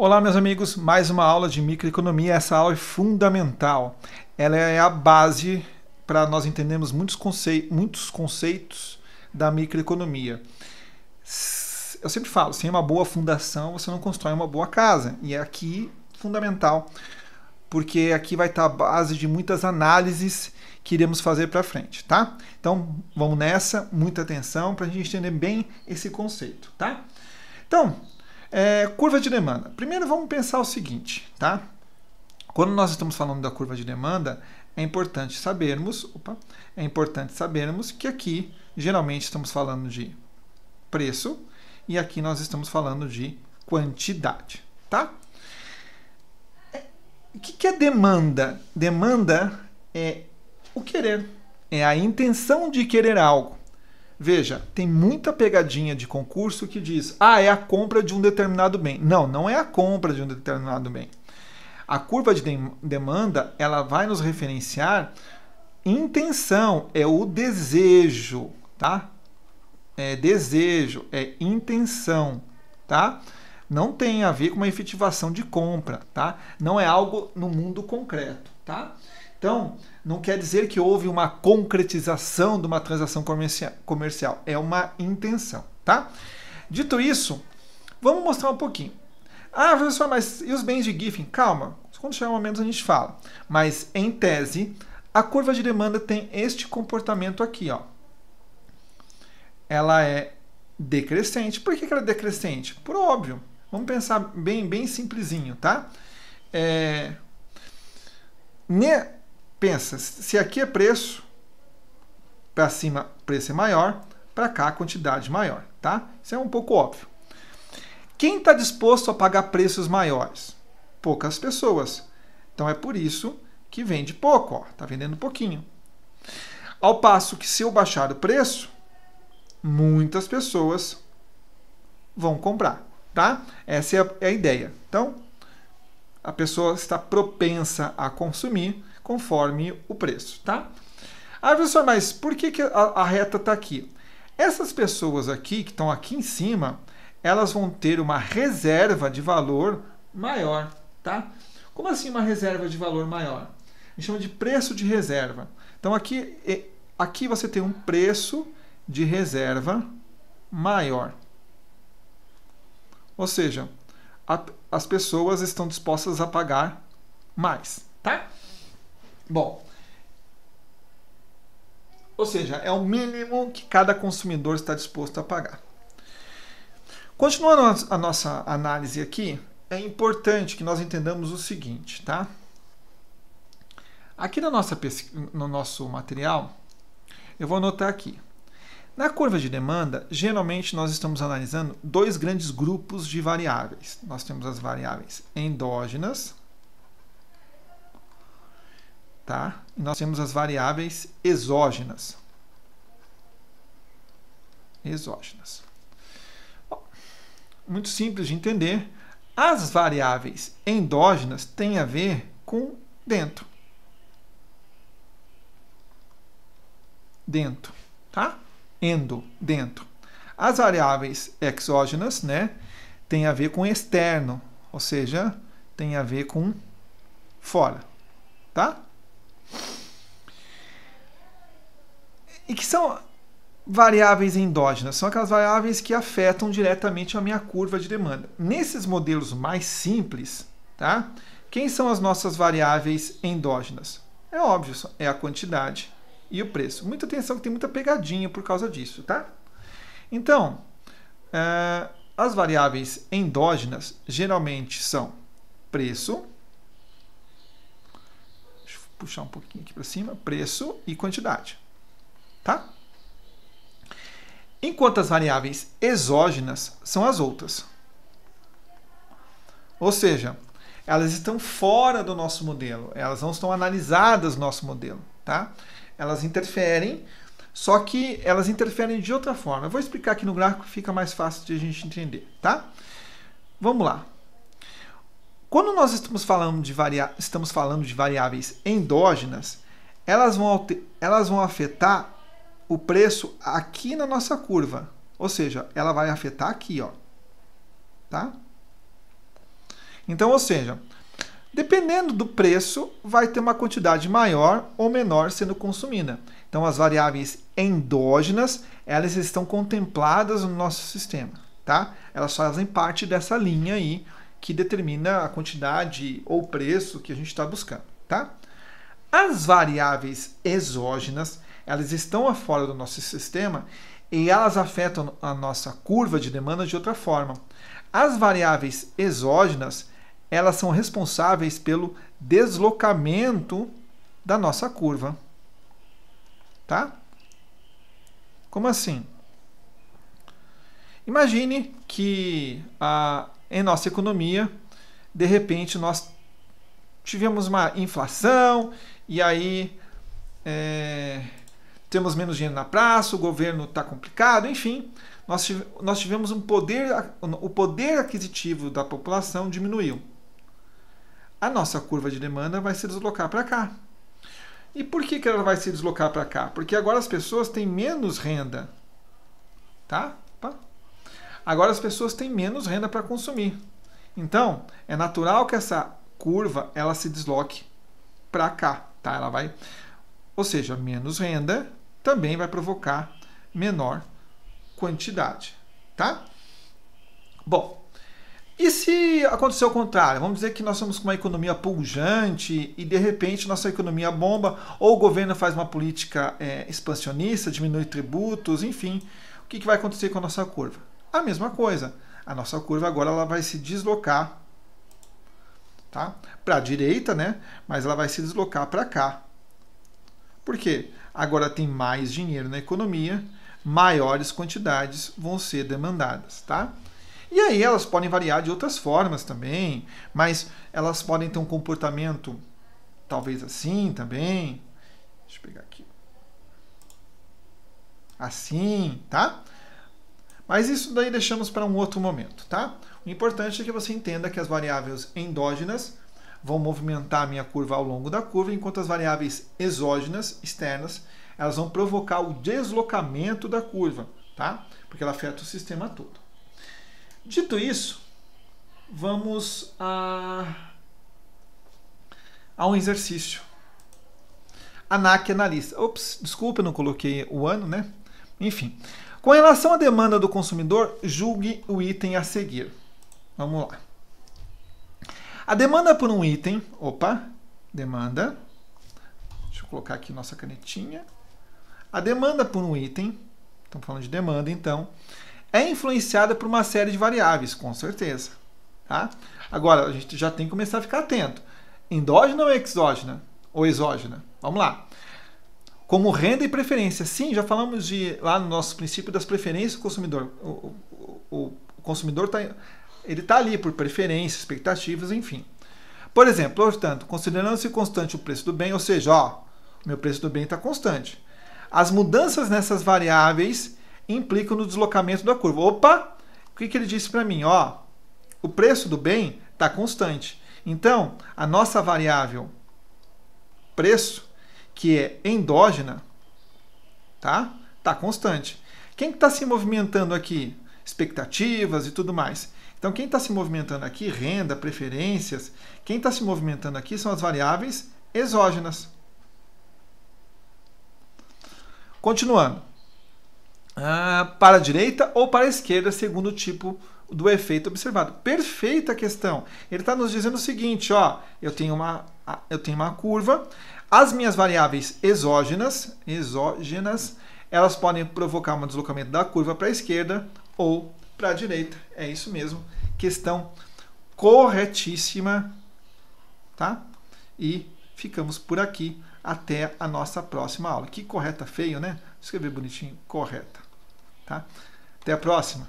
Olá, meus amigos, mais uma aula de microeconomia. Essa aula é fundamental. Ela é a base para nós entendermos muitos conceitos da microeconomia. Eu sempre falo, sem uma boa fundação você não constrói uma boa casa. E é aqui fundamental, porque aqui vai estar a base de muitas análises que iremos fazer para frente, tá? Então, vamos nessa, muita atenção para a gente entender bem esse conceito, tá? Então, curva de demanda. Primeiro vamos pensar o seguinte, tá? Quando nós estamos falando da curva de demanda, é importante sabermos que aqui geralmente estamos falando de preço e aqui nós estamos falando de quantidade, tá? O que é demanda? Demanda é o querer, é a intenção de querer algo. Veja, tem muita pegadinha de concurso que diz, é a compra de um determinado bem. Não, não é a compra de um determinado bem. A curva de demanda, ela vai nos referenciar intenção, é o desejo, tá? É desejo, é intenção, tá? Não tem a ver com uma efetivação de compra, tá? Não é algo no mundo concreto, tá? Então, não quer dizer que houve uma concretização de uma transação comercial. É uma intenção, tá? Dito isso, vamos mostrar um pouquinho. Professor, mas e os bens de Giffen? Calma, quando chegar o momento a gente fala. Mas, em tese, a curva de demanda tem este comportamento aqui, ó. Ela é decrescente. Por que ela é decrescente? Por óbvio. Vamos pensar bem simplesinho, tá? Pensa, se aqui é preço, para cima o preço é maior, para cá a quantidade maior, tá? Isso é um pouco óbvio. Quem está disposto a pagar preços maiores? Poucas pessoas. Então é por isso que vende pouco, ó, tá vendendo pouquinho. Ao passo que se eu baixar o preço, muitas pessoas vão comprar, tá? Essa é a ideia. Então, a pessoa está propensa a consumir conforme o preço, tá? Professor, mas por que a reta está aqui? Essas pessoas aqui, que estão aqui em cima, elas vão ter uma reserva de valor maior, tá? Como assim uma reserva de valor maior? A gente chama de preço de reserva. Então, aqui você tem um preço de reserva maior. Ou seja, as pessoas estão dispostas a pagar mais, tá? Bom, ou seja, é o mínimo que cada consumidor está disposto a pagar. Continuando a nossa análise aqui, é importante que nós entendamos o seguinte, tá? Aqui no nosso material, eu vou anotar aqui. Na curva de demanda, geralmente nós estamos analisando dois grandes grupos de variáveis. Nós temos as variáveis endógenas, tá? E nós temos as variáveis exógenas. Bom, muito simples de entender. As variáveis endógenas têm a ver com dentro. Dentro, tá? Dentro. As variáveis exógenas, né, têm a ver com externo, ou seja, tem a ver com fora, tá? E que são variáveis endógenas? São aquelas variáveis que afetam diretamente a minha curva de demanda. Nesses modelos mais simples, tá? Quem são as nossas variáveis endógenas? É óbvio, é a quantidade e o preço. Muita atenção que tem muita pegadinha por causa disso, tá? Então, as variáveis endógenas geralmente são preço, deixa eu puxar um pouquinho aqui para cima, preço e quantidade, tá? Enquanto as variáveis exógenas são as outras. Ou seja, elas estão fora do nosso modelo, elas não estão analisadas no nosso modelo, tá? Elas interferem, só que elas interferem de outra forma. Eu vou explicar aqui no gráfico, fica mais fácil de a gente entender, tá? Vamos lá. Quando nós estamos falando de variáveis endógenas, elas vão afetar o preço aqui na nossa curva. Ou seja, ela vai afetar aqui, ó. Tá? Então, ou seja, dependendo do preço, vai ter uma quantidade maior ou menor sendo consumida. Então, as variáveis endógenas, elas estão contempladas no nosso sistema, tá? Elas fazem parte dessa linha aí que determina a quantidade ou preço que a gente está buscando, tá? As variáveis exógenas, elas estão fora do nosso sistema e elas afetam a nossa curva de demanda de outra forma. As variáveis exógenas, elas são responsáveis pelo deslocamento da nossa curva. Tá? Como assim? Imagine que em nossa economia, de repente, nós tivemos uma inflação e aí temos menos dinheiro na praça, o governo está complicado, enfim, nós tivemos o poder aquisitivo da população diminuiu. A nossa curva de demanda vai se deslocar para cá. E por que ela vai se deslocar para cá? Porque agora as pessoas têm menos renda. Tá? Agora as pessoas têm menos renda para consumir. Então, é natural que essa curva ela se desloque para cá. Tá? Ela vai, ou seja, menos renda também vai provocar menor quantidade. Tá? Bom, e se acontecer o contrário? Vamos dizer que nós estamos com uma economia pujante e, de repente, nossa economia bomba, ou o governo faz uma política expansionista, diminui tributos, enfim. O que vai acontecer com a nossa curva? A mesma coisa. A nossa curva agora ela vai se deslocar, tá? Para a direita, né? Mas ela vai se deslocar para cá. Por quê? Agora tem mais dinheiro na economia, maiores quantidades vão ser demandadas, tá? E aí elas podem variar de outras formas também, mas elas podem ter um comportamento talvez assim também. Deixa eu pegar aqui. Assim, tá? Mas isso daí deixamos para um outro momento, tá? O importante é que você entenda que as variáveis endógenas vão movimentar a minha curva ao longo da curva, enquanto as variáveis exógenas, externas, elas vão provocar o deslocamento da curva, tá? Porque ela afeta o sistema todo. Dito isso, vamos a um exercício. ANAC analista. Ops, desculpa, eu não coloquei o ano, né? Enfim. Com relação à demanda do consumidor, julgue o item a seguir. Vamos lá. A demanda por um item, demanda. Deixa eu colocar aqui nossa canetinha. A demanda por um item, estamos falando de demanda, então, é influenciada por uma série de variáveis, com certeza. Tá? Agora, a gente já tem que começar a ficar atento. Endógena ou exógena? Ou exógena? Vamos lá. Como renda e preferência. Sim, já falamos lá no nosso princípio das preferências do consumidor. O consumidor está ali por preferências, expectativas, enfim. Por exemplo, portanto, considerando-se constante o preço do bem, ou seja, meu preço do bem está constante. As mudanças nessas variáveis implicam no deslocamento da curva. Opa! O que ele disse para mim? O preço do bem está constante. Então, a nossa variável preço, que é endógena, tá constante. Quem está se movimentando aqui? Expectativas e tudo mais. Então, quem está se movimentando aqui? Renda, preferências. Quem está se movimentando aqui são as variáveis exógenas. Continuando. Para a direita ou para a esquerda, segundo o tipo do efeito observado. Perfeita questão. Ele está nos dizendo o seguinte, eu tenho uma curva, as minhas variáveis exógenas, elas podem provocar um deslocamento da curva para a esquerda ou para a direita. É isso mesmo. Questão corretíssima, tá? E ficamos por aqui até a nossa próxima aula. Que correta feio, né? Escrever bonitinho, correta. Tá? Até a próxima.